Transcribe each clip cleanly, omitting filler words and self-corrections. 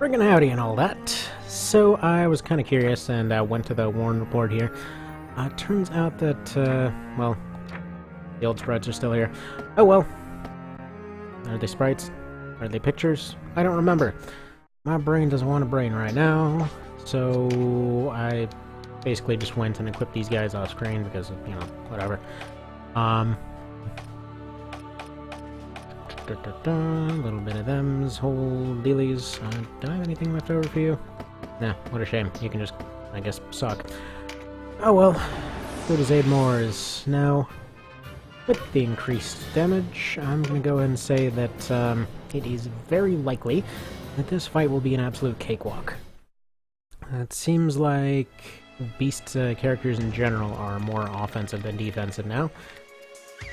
Friggin' howdy and all that. So I was kind of curious and went to the Warren report here. Turns out that, well, the old sprites are still here. Oh well. Are they sprites? Are they pictures? I don't remember. My brain doesn't want a brain right now. So I basically just went and equipped these guys off screen because of, whatever. A little bit of them's whole dealies. Do I have anything left over for you? Nah, what a shame. You can just, I guess, suck. Oh well. Good as 8 more is now. With the increased damage, I'm gonna go ahead and say that it is very likely that this fight will be an absolute cakewalk. It seems like Beast characters in general are more offensive than defensive now.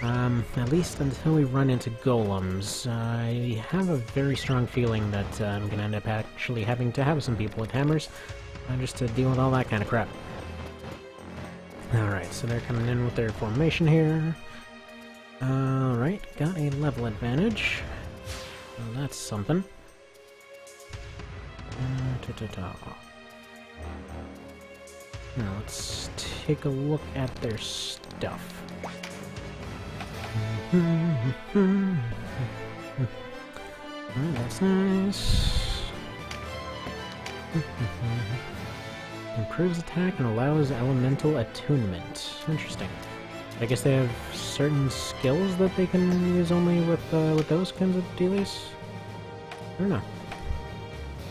At least until we run into golems. I have a very strong feeling that I'm gonna end up actually having to have some people with hammers, just to deal with all that kind of crap. Alright, so they're coming in with their formation here. Alright, got a level advantage. Well, that's something. Now let's take a look at their stuff. Alright, that's nice. Improves attack and allows elemental attunement. Interesting. I guess they have certain skills that they can use only with those kinds of dealies? I don't know.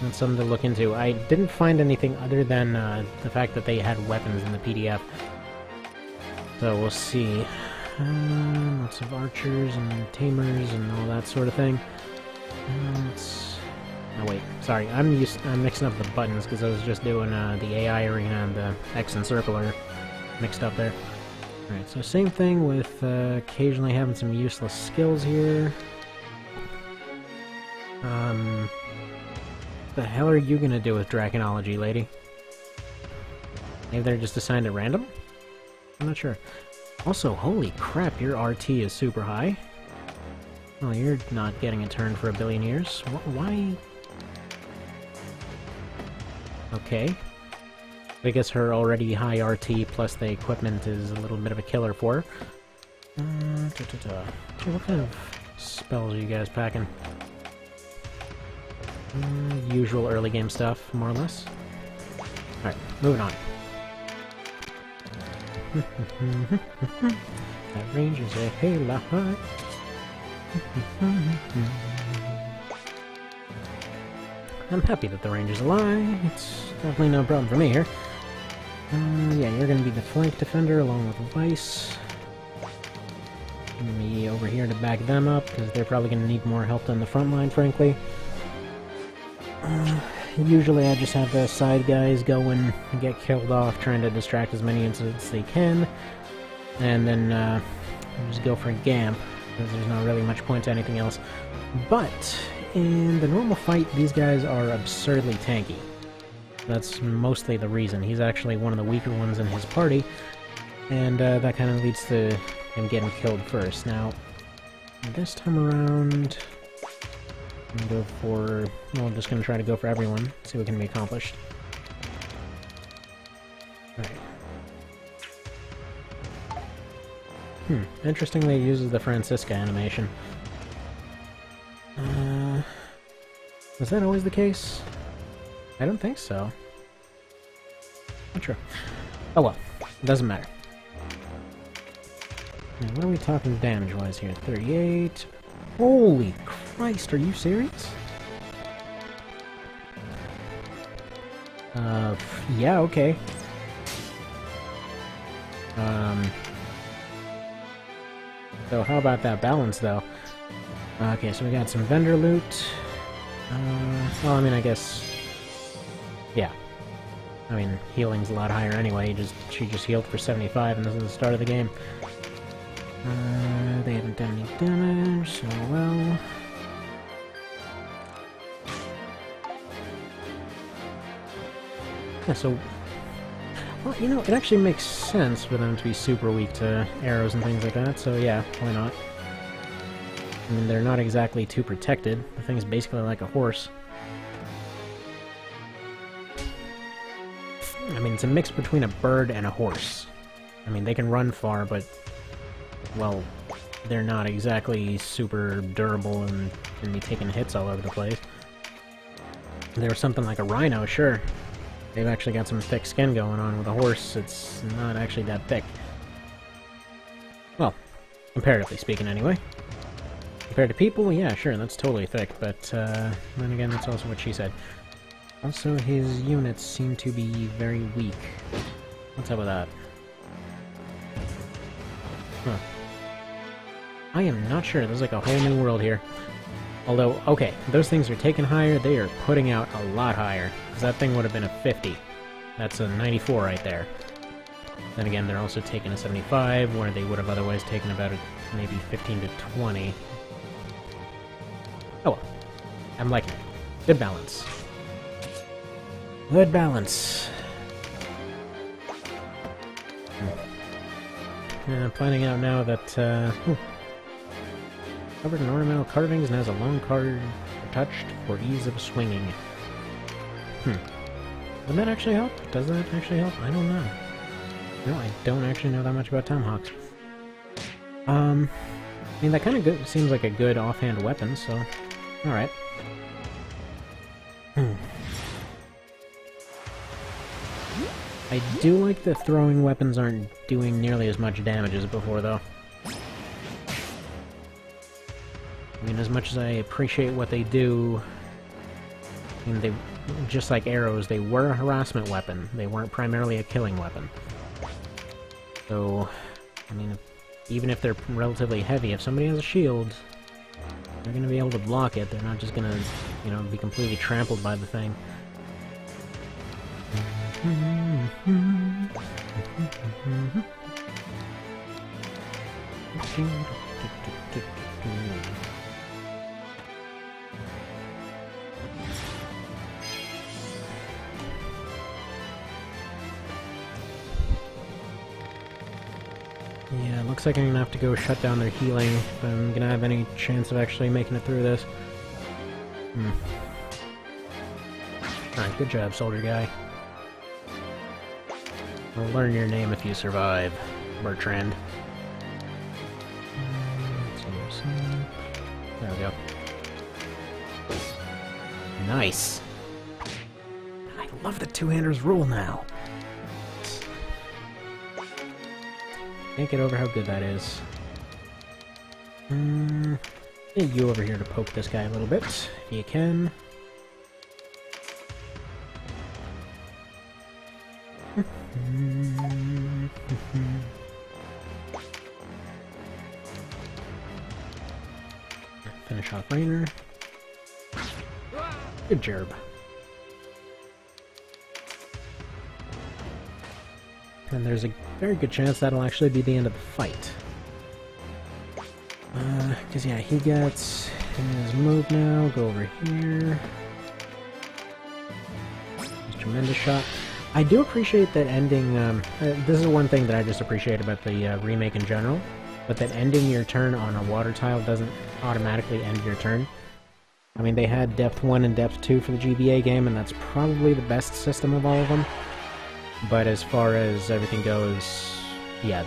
That's something to look into. I didn't find anything other than the fact that they had weapons in the PDF. So we'll see. Lots of archers and tamers and all that sort of thing. Oh wait, sorry, I'm mixing up the buttons because I was just doing the AI arena and the X and circle are mixed up there. Alright, so same thing with occasionally having some useless skills here. What the hell are you gonna do with Draconology, lady? Maybe they're just assigned at random? I'm not sure. Also, holy crap, your RT is super high. Well, you're not getting a turn for a billion years. Why? Okay. I guess her already high RT plus the equipment is a little bit of a killer for her. What kind of spells are you guys packing? Usual early game stuff, more or less. Alright, moving on. That range is a hell high. I'm happy that the range is a lie. It's definitely no problem for me here. Yeah, you're gonna be the flank defender along with Vice. Me over here to back them up, because they're probably gonna need more help than the front line, frankly. Usually I just have the side guys go and get killed off, trying to distract as many as they can. And then just go for a Gamp, because there's not really much point to anything else. But in the normal fight, these guys are absurdly tanky. That's mostly the reason. He's actually one of the weaker ones in his party, and that kind of leads to him getting killed first. Now, this time around, I'm gonna go for... well, I'm just gonna try to go for everyone, see what can be accomplished. Alright. Interestingly, it uses the Francisca animation. Was that always the case? I don't think so. Not sure. Oh well, it doesn't matter. Now, what are we talking damage-wise here? 38... Holy Christ, are you serious? Yeah, okay. So how about that balance, though? Okay, so we got some vendor loot. Well, I mean, I guess... yeah. I mean, healing's a lot higher anyway. She just healed for 75, and this is the start of the game. They haven't done any damage, so well... yeah, so... well, you know, it actually makes sense for them to be super weak to arrows and things like that, so yeah, why not? I mean, they're not exactly too protected. The thing's basically like a horse. I mean, it's a mix between a bird and a horse. I mean, they can run far, but, well, they're not exactly super durable and can be taking hits all over the place. There was something like a rhino, sure. They've actually got some thick skin going on. With a horse, it's not actually that thick. Well, comparatively speaking, anyway. Compared to people, yeah, sure, that's totally thick, but, then again, that's also what she said. Also, his units seem to be very weak. What's up with that? Huh. I am not sure. There's like a whole new world here. Although, okay, those things are taken higher, they are putting out a lot higher. Because that thing would have been a 50. That's a 94 right there. Then again, they're also taking a 75, where they would have otherwise taken about maybe 15 to 20. Oh well. I'm liking it. Good balance. Good balance. I'm finding out now that, covered in ornamental carvings and has a long card touched for ease of swinging. Would that actually help? Does that actually help? I don't know. No, I don't actually know that much about tomahawks. I mean, that kind of seems like a good offhand weapon, so... Alright. I do like that throwing weapons aren't doing nearly as much damage as before, though. I mean, as much as I appreciate what they do, I mean, they, just like arrows, they were a harassment weapon. They weren't primarily a killing weapon. So, I mean, even if they're relatively heavy, if somebody has a shield, they're going to be able to block it. They're not just going to, you know, be completely trampled by the thing. Yeah, looks like I'm gonna have to go shut down their healing if I'm gonna have any chance of actually making it through this. Alright, good job, soldier guy. I'll learn your name if you survive, Bertrand. There we go. Nice! I love the two-handers rule now! Can't get over how good that is. Get you over here to poke this guy a little bit, if you can. Finish off Rainer. Good job. And there's a very good chance that'll actually be the end of the fight. Because yeah, he gets his move now, go over here. Tremendous shot. I do appreciate that ending, this is one thing that I just appreciate about the remake in general, but that ending your turn on a water tile doesn't automatically end your turn. I mean, they had Depth 1 and Depth 2 for the GBA game, and that's probably the best system of all of them. But as far as everything goes, yeah,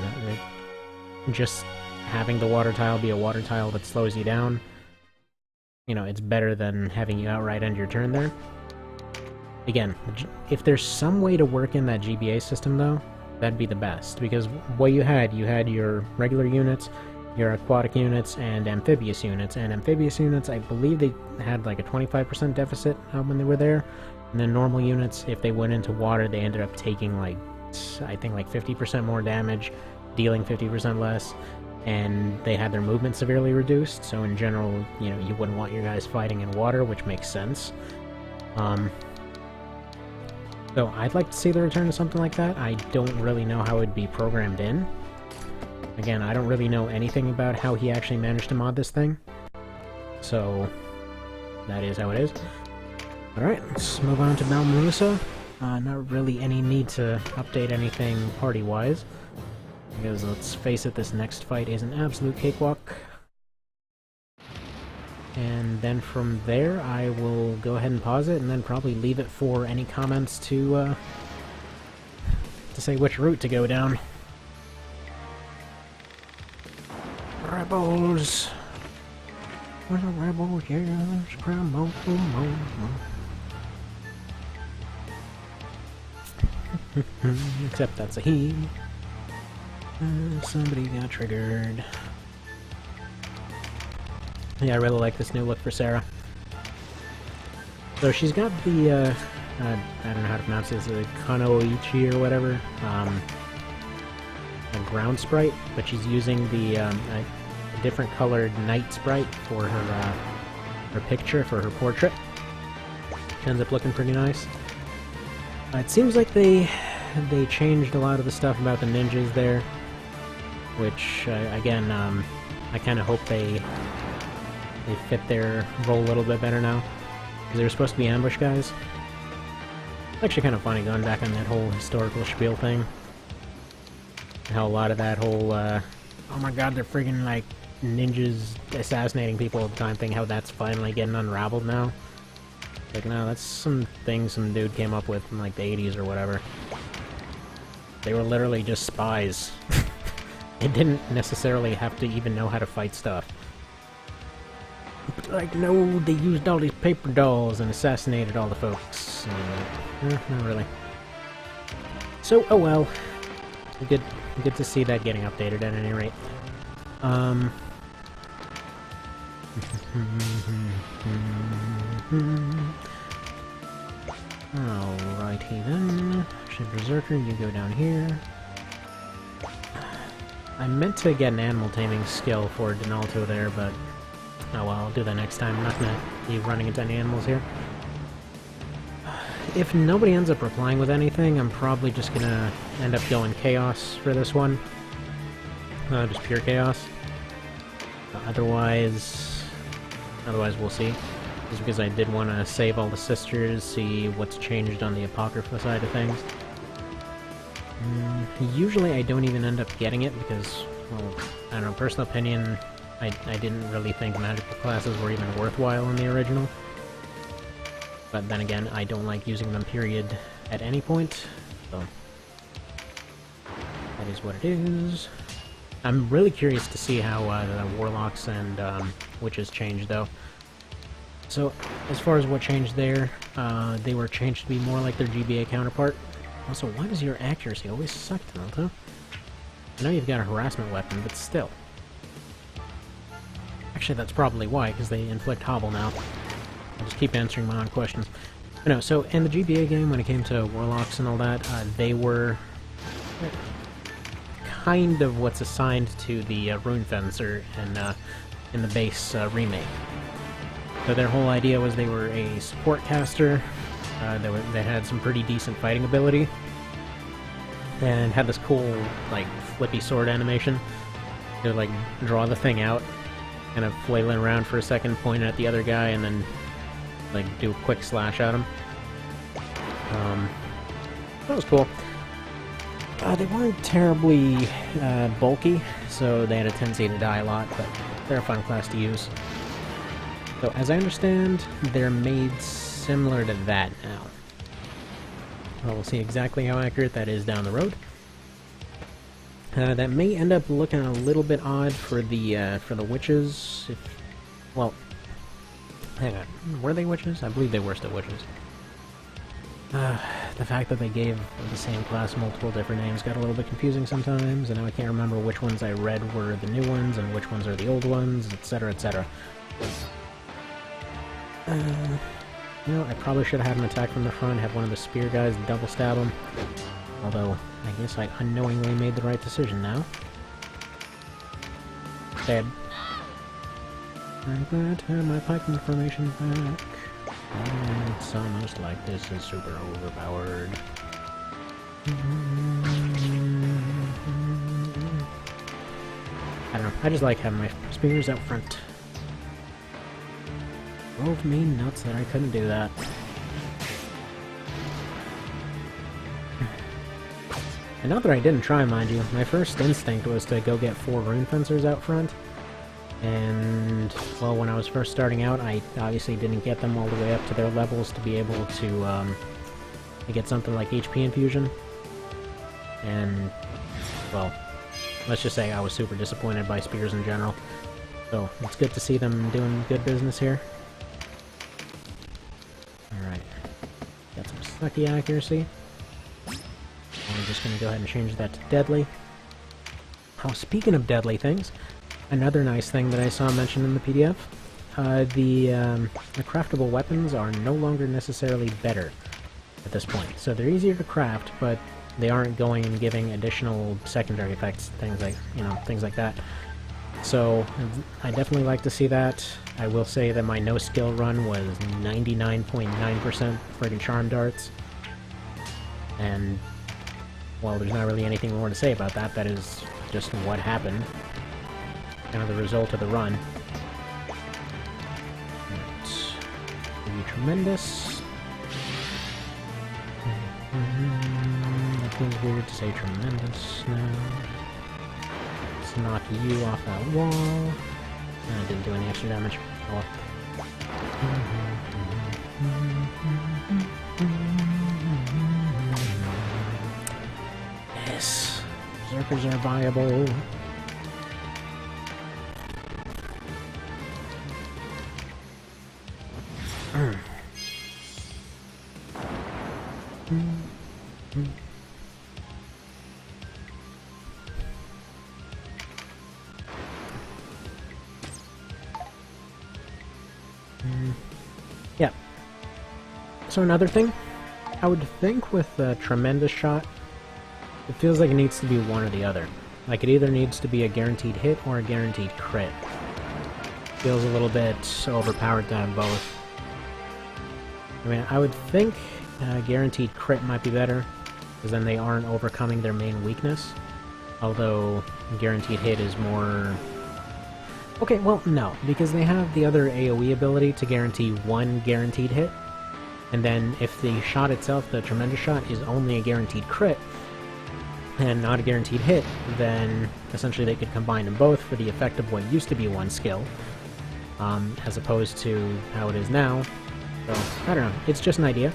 just having the water tile be a water tile that slows you down, you know, it's better than having you outright end your turn there. Again, if there's some way to work in that GBA system, though, that'd be the best. Because what you had your regular units, your aquatic units, and amphibious units. And amphibious units, I believe they had like a 25% deficit when they were there. And then normal units, if they went into water, they ended up taking like, I think like 50% more damage, dealing 50% less, and they had their movement severely reduced. So in general, you know, you wouldn't want your guys fighting in water, which makes sense. So I'd like to see the return to something like that. I don't really know how it'd be programmed in. Again, I don't really know anything about how he actually managed to mod this thing. So that is how it is. Alright, let's move on to Malmarusa. Not really any need to update anything party-wise, because let's face it, this next fight is an absolute cakewalk. And then from there, I will go ahead and pause it, and then probably leave it for any comments to to say which route to go down. Rebels! We're the rebels, yes, crumble, except that's a he. Somebody got triggered. Yeah, I really like this new look for Sarah. So she's got the, I don't know how to pronounce this, the Kanoichi or whatever, a ground sprite, but she's using the, a different colored night sprite for her picture, for her portrait. Which ends up looking pretty nice. It seems like they changed a lot of the stuff about the ninjas there, which, again, I kind of hope they fit their role a little bit better now. Because they were supposed to be ambush guys. It's actually kind of funny going back on that whole historical spiel thing. How a lot of that whole, oh my god, they're friggin' like ninjas assassinating people all the time thing, how that's finally getting unraveled now. Like, no, that's some thing some dude came up with in like the 80s or whatever. They were literally just spies. They didn't necessarily have to even know how to fight stuff. But, like, no, they used all these paper dolls and assassinated all the folks. Not really. So, oh well. Good to see that getting updated at any rate. Alrighty then. Ship Berserker, you go down here. I meant to get an animal taming skill for Donalto there, but oh well, I'll do that next time. I'm not gonna be running into any animals here. If nobody ends up replying with anything, I'm probably just gonna end up going Chaos for this one. Just pure Chaos. Otherwise we'll see. Just because I did want to save all the sisters, see what's changed on the Apocrypha side of things. Usually I don't even end up getting it because, well, I don't know, personal opinion, I didn't really think magical classes were even worthwhile in the original. But then again, I don't like using them period at any point, so that is what it is. I'm really curious to see how the warlocks and witches changed, though. So, as far as what changed there, they were changed to be more like their GBA counterpart. Also, why does your accuracy always suck, Donalto? I know you've got a harassment weapon, but still. Actually, that's probably why, because they inflict hobble now. I'll just keep answering my own questions. But no, so in the GBA game, when it came to warlocks and all that, they were kind of what's assigned to the Rune Fencer in the base remake. So their whole idea was they were a support caster, they had some pretty decent fighting ability, and had this cool, like, flippy sword animation. They would, like, draw the thing out, kind of flail it around for a second, point it at the other guy, and then, like, do a quick slash at him. That was cool. They weren't terribly bulky, so they had a tendency to die a lot, but they're a fun class to use. So, as I understand, they're made similar to that now. Well, we'll see exactly how accurate that is down the road. That may end up looking a little bit odd for the witches. Well, hang on, were they witches? I believe they were still witches. The fact that they gave the same class multiple different names got a little bit confusing sometimes, and now I can't remember which ones I read were the new ones and which ones are the old ones, etc., etc. You know, I probably should have had him attack from the front, have one of the spear guys double stab him. Although, I guess I unknowingly made the right decision now. Dead. I'm glad to have my pikeman formation back. It's almost like this is super overpowered. I don't know, I just like having my spears out front. Drove me nuts that I couldn't do that. And not that I didn't try, mind you. My first instinct was to go get 4 rune fencers out front. And, well, when I was first starting out, I obviously didn't get them all the way up to their levels to be able to get something like HP infusion. And, well, let's just say I was super disappointed by spears in general. So, it's good to see them doing good business here. Alright. Got some sucky accuracy. I'm just gonna go ahead and change that to deadly. Oh, speaking of deadly things, another nice thing that I saw mentioned in the PDF, the craftable weapons are no longer necessarily better at this point. So they're easier to craft, but they aren't going and giving additional secondary effects, things like that. So I definitely like to see that. I will say that my no skill run was 99.9% friggin' charm darts. And, well, there's not really anything more to say about that. That is just what happened. Kind of the result of the run. Pretty tremendous. It feels weird to say tremendous now. Let's knock you off that wall. I didn't do any extra damage. Oh. Yes. Berserkers are viable. Yeah. So another thing, I would think with a tremendous shot, it feels like it needs to be one or the other. Like it either needs to be a guaranteed hit or a guaranteed crit. Feels a little bit overpowered to have both. I mean, I would think guaranteed crit might be better, because then they aren't overcoming their main weakness. Although, guaranteed hit is more... Okay, well, no, because they have the other AoE ability to guarantee one guaranteed hit, and then if the shot itself, the tremendous shot, is only a guaranteed crit, and not a guaranteed hit, then essentially they could combine them both for the effect of what used to be one skill, as opposed to how it is now. So, I don't know, it's just an idea.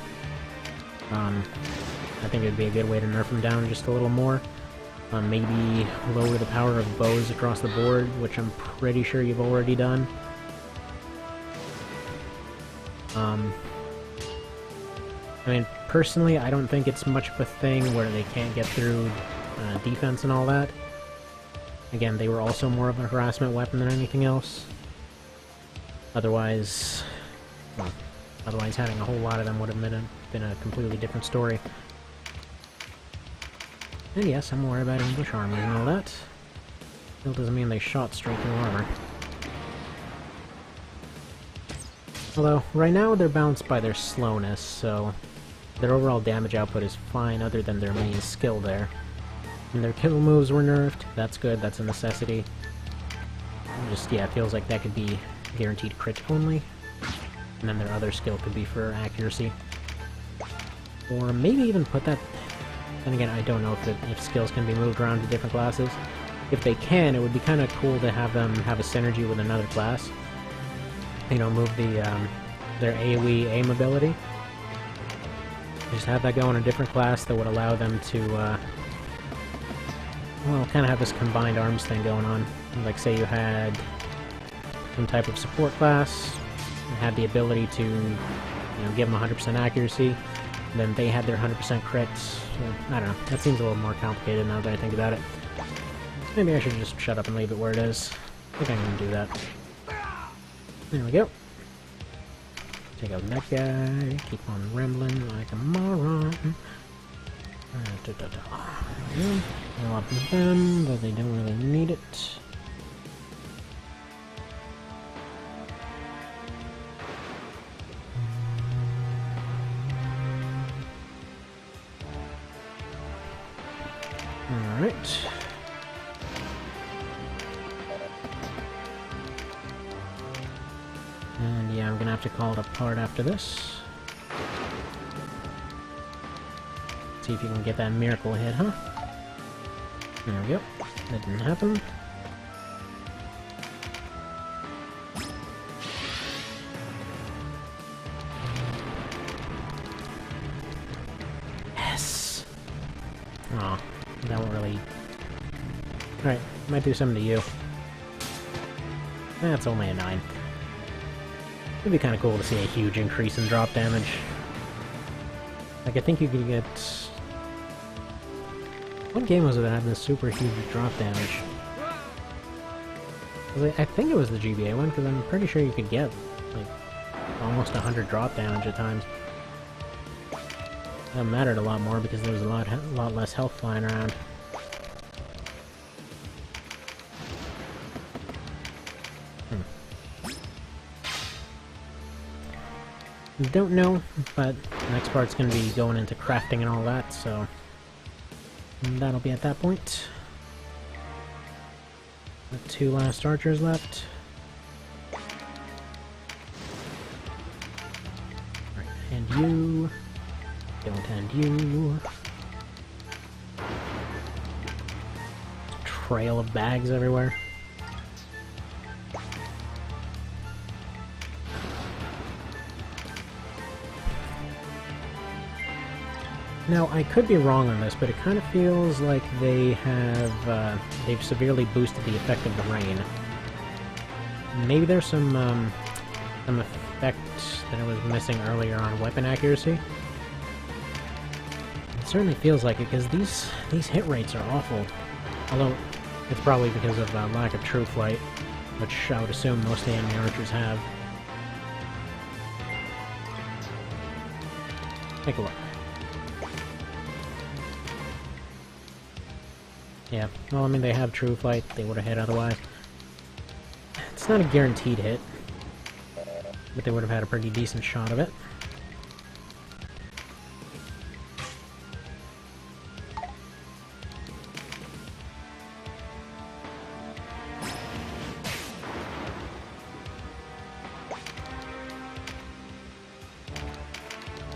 I think it'd be a good way to nerf them down just a little more. Maybe lower the power of bows across the board, which I'm pretty sure you've already done. I mean, personally, I don't think it's much of a thing where they can't get through defense and all that. Again, they were also more of a harassment weapon than anything else. Otherwise, well, having a whole lot of them would have been a completely different story. And yes, I'm worried about ambush armors and all that. Still doesn't mean they shot straight through armor. Although, right now they're balanced by their slowness, so their overall damage output is fine other than their main skill there. And their kill moves were nerfed, that's good, that's a necessity. Just, yeah, it feels like that could be guaranteed crit only. And then their other skill could be for accuracy. Or maybe even put that... And again, I don't know if skills can be moved around to different classes. If they can, it would be kind of cool to have them have a synergy with another class. You know, move their AoE aim ability. Just have that go in a different class that would allow them to, well, kind of have this combined arms thing going on. Like, say you had some type of support class, and had the ability to, you know, give them 100% accuracy, then they had their 100% crits. I don't know, that seems a little more complicated now that I think about it. Maybe I should just shut up and leave it where it is. I think I'm gonna do that. There we go. Take out that guy, keep on rambling like a moron. There we go. Go up with them, but they don't really need it. Alright. And yeah, I'm gonna have to call it apart after this. See if you can get that miracle hit, huh? There we go. That didn't happen. Yes! Aw. That won't really... Alright, might do something to you. That's only a 9. It'd be kind of cool to see a huge increase in drop damage. Like, I think you could get... What game was it that had this super huge drop damage? I think it was the GBA one, because I'm pretty sure you could get, like, almost 100 drop damage at times. That mattered a lot more because there was a lot less health flying around. Don't know, but the next part's going to be going into crafting and all that, so that'll be at that point. The 2 last archers left. Right, and you. Don't end you. Trail of bags everywhere. Now, I could be wrong on this, but it kind of feels like they have, they've severely boosted the effect of the rain. Maybe there's some effect that I was missing earlier on weapon accuracy. It certainly feels like it, because these hit rates are awful. Although, it's probably because of lack of true flight, which I would assume most of the enemy archers have. Take a look. Yeah, well, I mean, they have true flight, they would have hit otherwise. It's not a guaranteed hit, but they would have had a pretty decent shot of it.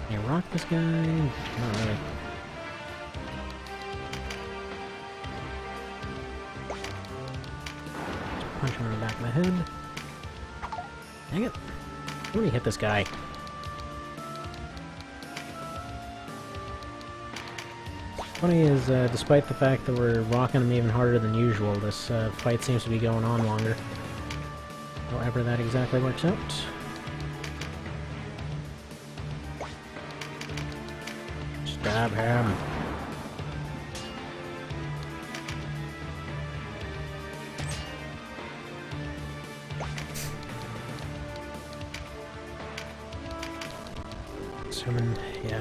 Can you rock this guy? Not really. Punch him in the back of the head. Dang it. Let me hit this guy. Funny is, despite the fact that we're rocking him even harder than usual, this fight seems to be going on longer. However that exactly works out. Stab him. Assuming, yeah.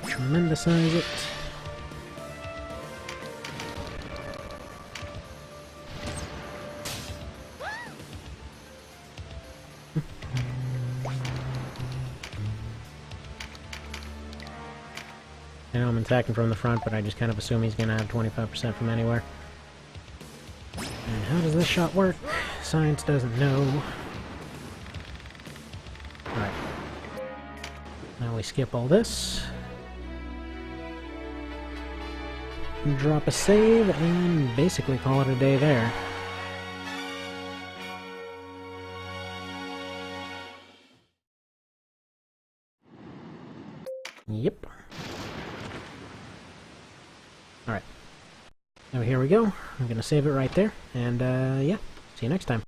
Tremendousize it. I know I'm attacking from the front, but I just kind of assume he's gonna have 25% from anywhere. And how does this shot work? Science doesn't know. Alright. Now we skip all this. Drop a save, and basically call it a day there. Yep. Alright. So here we go. I'm gonna save it right there, and yeah, see you next time.